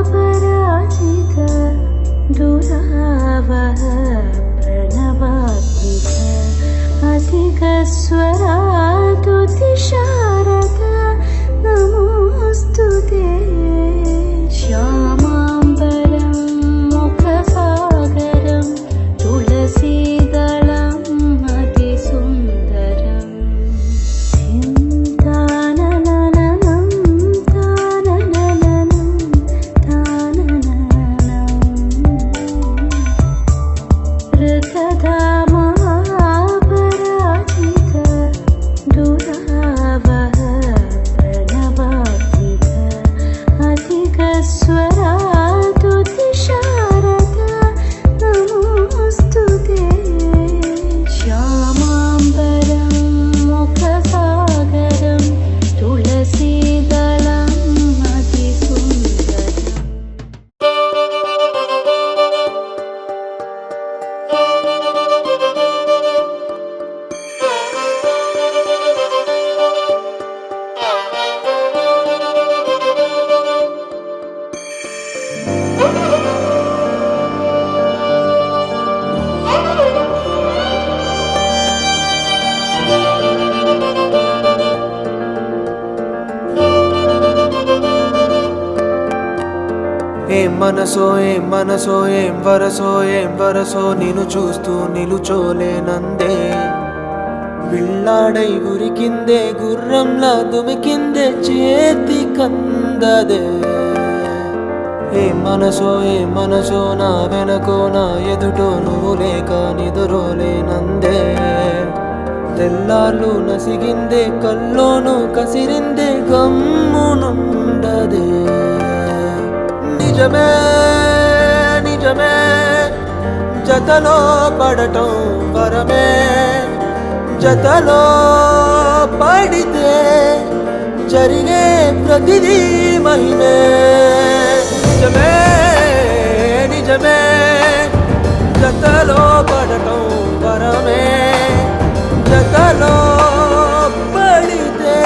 ऋतधामापराजित दुरावह प्रणवात्मिक अधिकस्वरातुतिशारदा नमोऽस्तु ते श्यामाम्बरं मुखसागरं तुलसीदलम् अतिसुन्दरम् ताननननं ताननननं ताननननं ऋतधामापराजित दुरावह प्रणवात्मिक अधिकस्वरातुतिशारदा नमोऽस्तु ते श्यामाम्बरं मुखसागरं तुलसीदलम् अतिसुन्दरम् ఏం మనసో ఏం మనసో ఏం వరసో నిన్ను చూస్తూ నిలుచోలేనందే విల్లాడై ఉరికిందే గుర్రంలా దుమికిందే చేతి కందదే ఏం మనసో నా వెనకో నా ఎదుటో నువ్వు లేక నిదురోలేనందే తెల్లార్లు నసిగిందే కల్లోను కసిరిందే గమ్మునుండదే నిజమే నిజమే జతలో పడటం వరమే జతలో పడితే జరిగే ప్రతిదీ మహిమే నిజమే నిజమే జతలో పడటం వరమే జతలో పడితే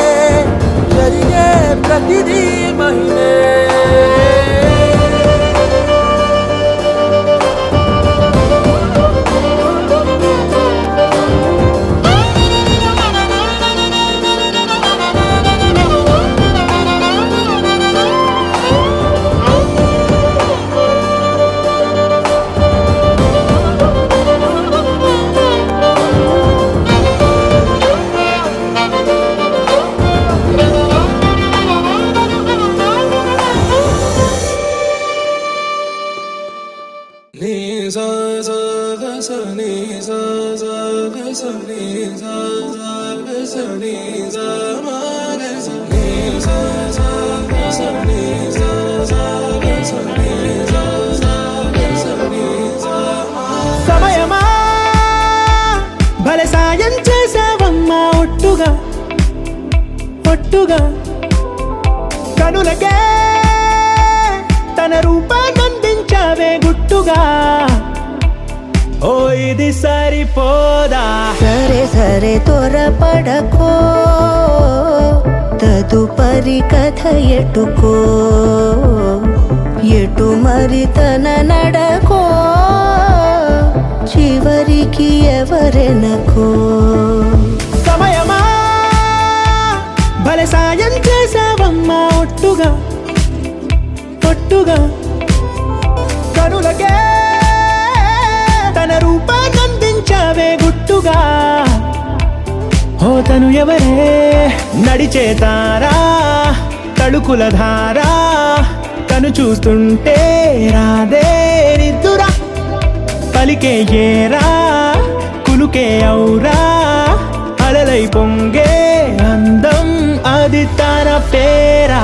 జరిగే ప్రతిదీ మహిమే సమయమా భలే సాయం చేసావమ్మా ఒట్టుగా ఒట్టుగా కనులకే తన రూపాన్నందించావే గుట్టుగా ఓ ఇది సరిపోదా సరే సరే త్వరపడకో తదుపరి కథ ఎటుకో ఎటు మరి తన నడకో చివరికి ఎవరెనకో సమయమా భలే సాయం చేసావమ్మా ఒట్టుగా ఒట్టుగా కనులకే తన రూపాన్నందించావే గుట్టుగా ఓ తను ఎవరే నడిచే తారా తళుకుల ధారా తను చూస్తుంటే రాదే నిద్దురా పలికే ఏరా కులుకే ఔరా అలలై పొంగే అందం అది తన పేరా